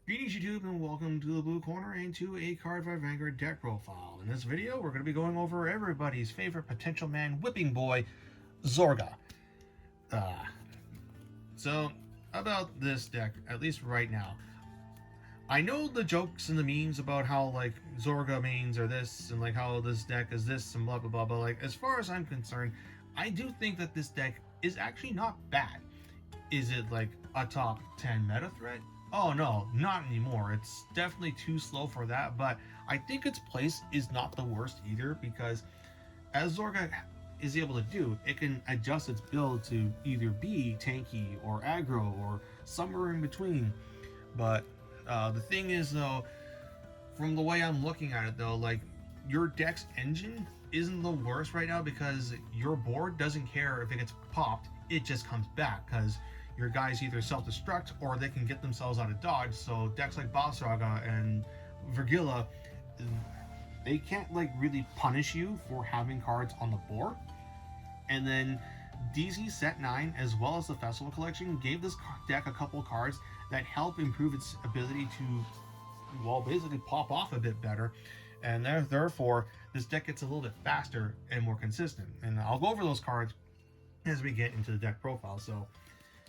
Greetings YouTube and welcome to the Blue Corner and to a Cardfight Vanguard deck profile. In this video we're going to be going over everybody's favorite potential man whipping boy, Zorga. So about this deck, at least right now, I know the jokes and the memes about how like Zorga mains are this and like how this deck is this and blah blah blah, but like as far as I'm concerned, I do think that this deck is actually not bad. Is it like a top 10 meta threat? Oh no, not anymore. It's definitely too slow for that, but I think its place is not the worst either, because as Zorga is able to do, it can adjust its build to either be tanky or aggro or somewhere in between. But the thing is though, from the way I'm looking at it though, like your deck's engine isn't the worst right now because your board doesn't care if it gets popped, it just comes back because your guys either self-destruct or they can get themselves out of dodge. So decks like Zorga and Vergilla, they can't like really punish you for having cards on the board. And then DZ-BT09 as well as the Festival Collection gave this deck a couple cards that help improve its ability to, well, basically pop off a bit better. And therefore this deck gets a little bit faster and more consistent. And I'll go over those cards as we get into the deck profile. So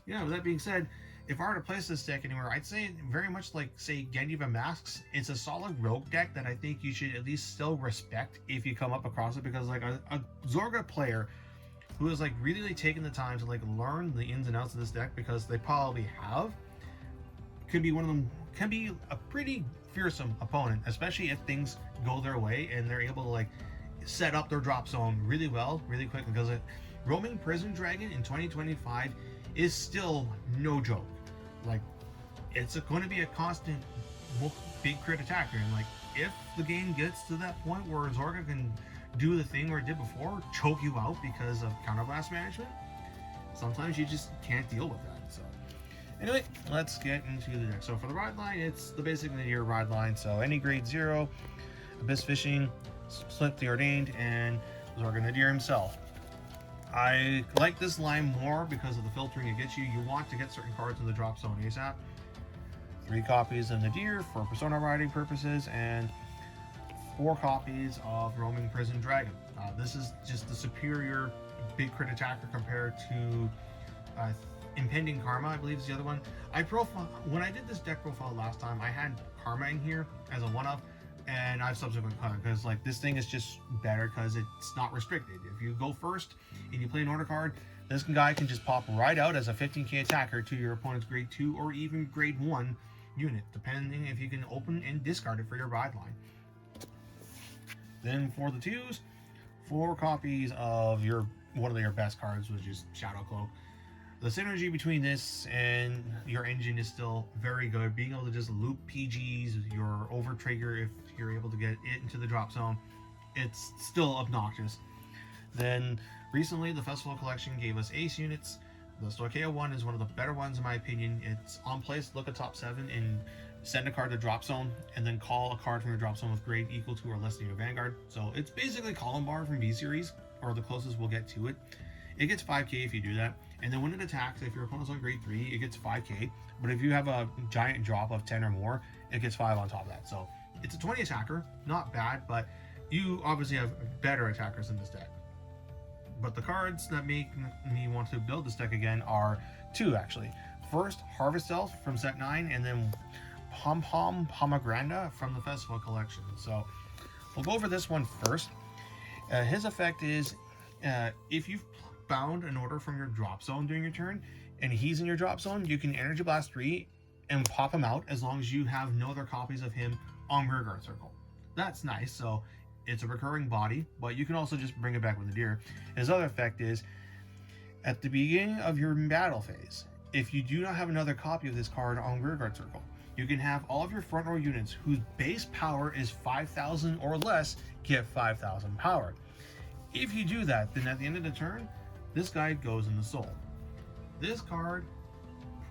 yeah, with that being said, if I were to place this deck anywhere, I'd say very much like, say, Gendiva Masks. It's a solid rogue deck that I think you should at least still respect if you come up across it, because like a Zorga player who has like really taken the time to like learn the ins and outs of this deck, because they probably have, could be one of them, can be a pretty fearsome opponent, especially if things go their way and they're able to like set up their drop zone really well, really quick, because roaming Prison Dragon in 2025 is still no joke. Like, it's going to be a constant big crit attacker, and like if the game gets to that point where Zorga can do the thing where it did before, choke you out because of counterblast management, sometimes you just can't deal with that. So anyway, let's get into the deck. So for the ride line, it's the basic Nadir ride line. So any grade 0, Abyss Fishing, Split the Ordained, and Zorga Nadir himself. I like this line more because of the filtering it gets you. You want to get certain cards in the drop zone ASAP. 3 copies of Nadir for persona riding purposes, and 4 copies of Roaming Prison Dragon. This is just the superior big crit attacker compared to Impending Karma, I believe is the other one. When I did this deck profile last time, I had Karma in here as a one-up, and I've subsequently cut it because like this thing is just better because it's not restricted. If you go first and you play an order card, this guy can just pop right out as a 15k attacker to your opponent's grade 2 or even grade 1 unit, depending if you can open and discard it for your ride line. Then for the 2s, 4 copies of one of your best cards, which is Shadow Cloak. The synergy between this and your engine is still very good. Being able to just loop PGs, your over trigger if you're able to get it into the drop zone, it's still obnoxious. Then recently the Festival Collection gave us ace units. The Stoichea one is one of the better ones in my opinion. It's on place, look at top 7 and send a card to drop zone, and then call a card from your drop zone with grade equal to or less than your Vanguard. So it's basically Column Bar from V-Series, or the closest we'll get to it. It gets 5k if you do that, and then when it attacks, if your opponent's on grade 3, it gets 5k, but if you have a giant drop of 10 or more, it gets 5 on top of that. So it's a 20 attacker, not bad, but you obviously have better attackers in this deck. But the cards that make me want to build this deck again are 2 actually. First, Harvest Elf from set 9, and then Pom Pom Pomegranate from the Festival Collection. So we'll go over this one first. His effect is, if you've bound an order from your drop zone during your turn and he's in your drop zone, you can Energy Blast 3 and pop him out as long as you have no other copies of him on Rearguard Circle. That's nice. So it's a recurring body, but you can also just bring it back with Nadir. His other effect is, at the beginning of your battle phase, if you do not have another copy of this card on Rearguard Circle, you can have all of your front row units whose base power is 5,000 or less get 5,000 power. If you do that, then at the end of the turn, this guy goes in the soul. This card,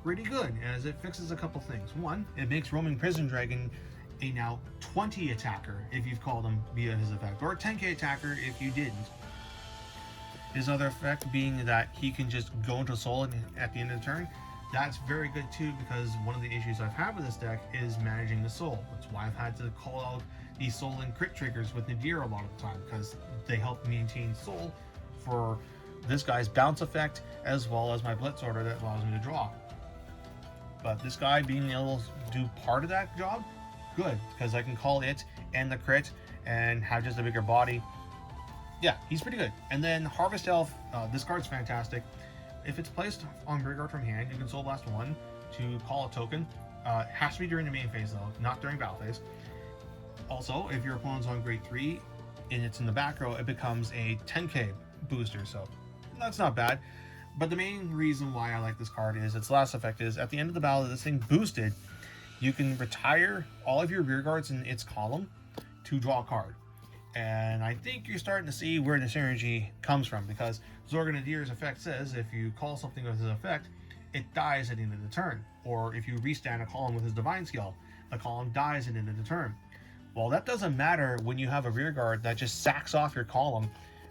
pretty good, as it fixes a couple things. One, it makes Roaming Prison Dragon a now 20 attacker if you've called him via his effect, or a 10k attacker if you didn't. His other effect being that he can just go into soul at the end of the turn. That's very good too, because one of the issues I've had with this deck is managing the soul. That's why I've had to call out these soul and crit triggers with Nadir a lot of the time, because they help maintain soul for this guy's bounce effect as well as my blitz order that allows me to draw. But this guy being able to do part of that job, good, because I can call it and the crit and have just a bigger body. Yeah, he's pretty good. And then Harvest Elf, this card's fantastic. If it's placed on Vanguard from hand, you can Soul Blast 1 to call a token. It has to be during the main phase though, not during battle phase. Also, if your opponent's on grade 3 and it's in the back row, it becomes a 10k booster, so that's not bad. But the main reason why I like this card is its last effect is at the end of the battle, this thing boosted, you can retire all of your rear guards in its column to draw a card. And I think you're starting to see where the synergy comes from, because Zorga Nadir's effect says if you call something with his effect, it dies at the end of the turn. Or if you restand a column with his Divine Skill, the column dies at the end of the turn. Well, that doesn't matter when you have a rear guard that just sacks off your column,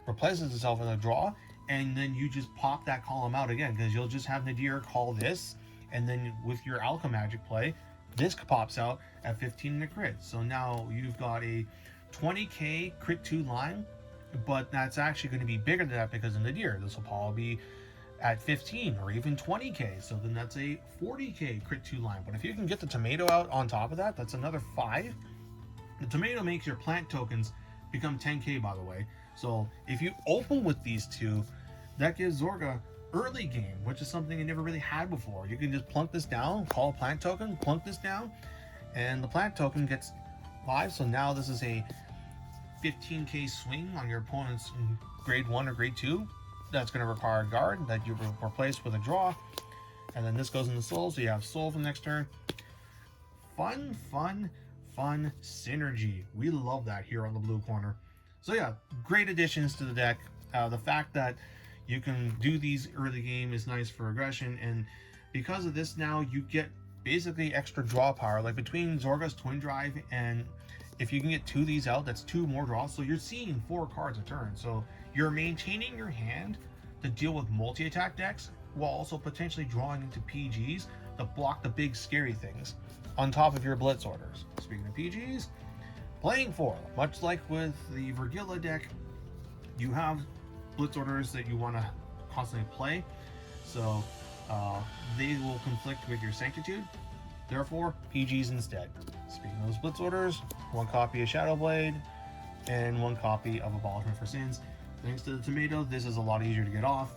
replaces itself with a draw, and then you just pop that column out again, because you'll just have Nadir call this, and then with your Alchemy Magic play, this pops out at 15 in the crit. So now you've got a 20k crit 2 line, but that's actually going to be bigger than that because of Nadir. This will probably be at 15 or even 20k, so then that's a 40k crit 2 line. But if you can get the tomato out on top of that, that's another 5. The tomato makes your plant tokens become 10k, by the way. So if you open with these two, that gives Zorga early game, which is something you never really had before. You can just plunk this down, call a plant token, plunk this down, and the plant token gets live. So now this is a 15k swing on your opponent's grade 1 or grade 2. That's going to require a guard that you replace with a draw. And then this goes into soul, so you have soul for the next turn. Fun synergy. We love that here on the blue corner. So yeah, great additions to the deck. The fact that you can do these early game is nice for aggression, and because of this now you get basically extra draw power. Like between Zorga's Twin Drive, and if you can get 2 of these out, that's 2 more draws, so you're seeing 4 cards a turn. So you're maintaining your hand to deal with multi-attack decks while also potentially drawing into PGs to block the big scary things on top of your blitz orders. Speaking of PGs, playing for, much like with the Vergilla deck, you have blitz orders that you want to constantly play, so they will conflict with your Sanctitude. Therefore, PGs instead. Speaking of those blitz orders, 1 copy of Shadow Blade and 1 copy of Abolishment for Sins. Thanks to the tomato, this is a lot easier to get off.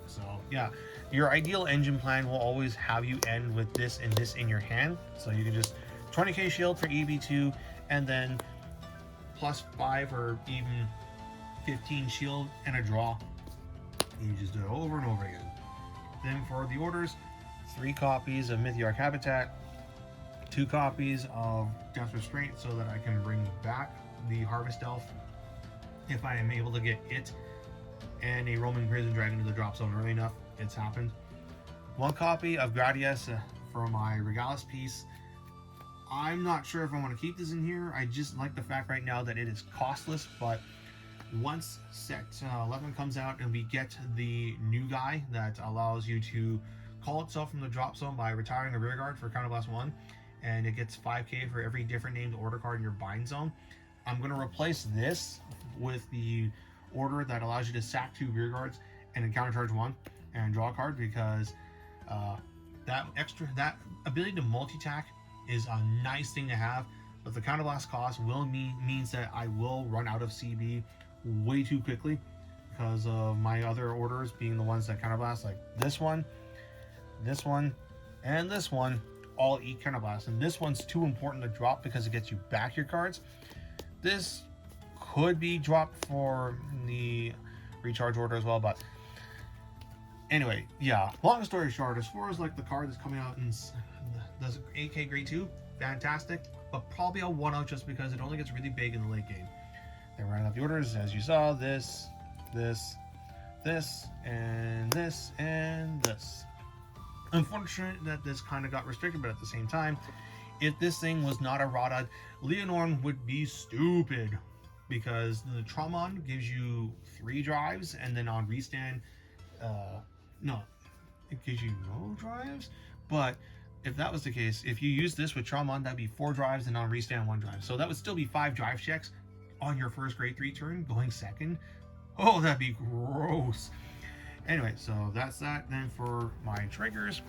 So yeah, your ideal engine plan will always have you end with this and this in your hand. So you can just 20k shield for EB2, and then +5 or even 15 shield and a draw. You just do it over and over again. Then for the orders, 3 copies of Mythiarch Habitat, 2 copies of Death Restraint so that I can bring back the Harvest Elf if I am able to get it and a Roman Prison Dragon to the drop zone early enough. It's happened. 1 copy of Gradius for my Regalis piece. I'm not sure if I want to keep this in here. I just like the fact right now that it is costless, but once set 11 comes out and we get the new guy that allows you to call itself from the drop zone by retiring a rear guard for counterblast 1, and it gets 5k for every different named order card in your bind zone, I'm going to replace this with the order that allows you to sack 2 rear guards and then countercharge 1 and draw a card, because that ability to multi-tack is a nice thing to have, but the counterblast cost means that I will run out of CB way too quickly because of my other orders being the ones that counterblast, like this one, and this one all eat counterblast, and this one's too important to drop because it gets you back your cards. This could be dropped for the recharge order as well, but anyway, yeah, long story short, as far as like the card that's coming out in the AK grade 2, fantastic, but probably a 1-out just because it only gets really big in the late game. They're running out the orders, as you saw, this, and this, and this. Unfortunate that this kind of got restricted, but at the same time, if this thing was not a Rada, Leonorn would be stupid, because the Tramon gives you 3 drives, and then on restand, no, it gives you no drives. But if that was the case, if you use this with Tramon, that'd be 4 drives, and on restand 1 drive. So that would still be 5 drive checks on your first grade 3 turn, going second. Oh, that'd be gross. Anyway, so that's that. Then for my triggers,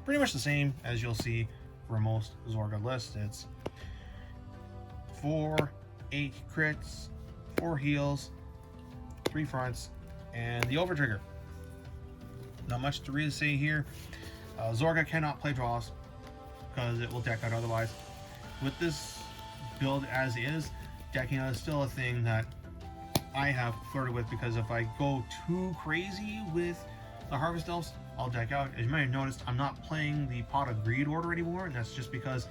pretty much the same as you'll see for most Zorga lists. It's 4, 8 crits, 4 heals, 3 fronts, and the over trigger. Not much to really say here. Zorga cannot play draws because it will deck out otherwise. With this build as is, decking out is still a thing that I have flirted with, because if I go too crazy with the Harvest Elves, I'll deck out. As you might have noticed, I'm not playing the Pot of Greed order anymore, and that's just because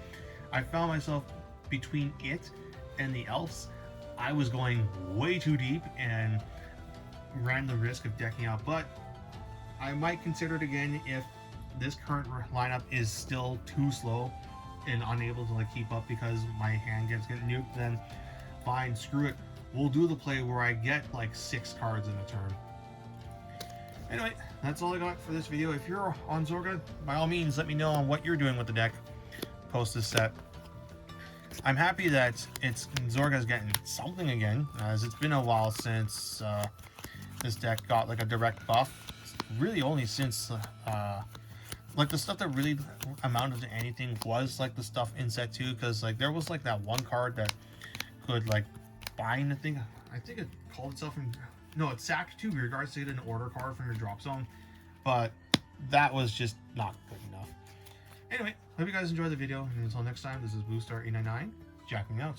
I found myself between it and the Elves. I was going way too deep and ran the risk of decking out, but I might consider it again if this current lineup is still too slow and unable to like keep up because my hand gets getting nuked. Then fine, screw it. We'll do the play where I get like 6 cards in a turn. Anyway, that's all I got for this video. If you're on Zorga, by all means, let me know on what you're doing with the deck post this set. I'm happy that Zorga's getting something again, as it's been a while since this deck got like a direct buff. It's really only since like the stuff that really amounted to anything was like the stuff in set 2, because like there was like that one card that could like bind, I think it called itself it sacked 2 rear guards to get an order card from your drop zone, but that was just not good enough. Anyway, hope you guys enjoyed the video, and until next time, this is BlueStar899 jacking out.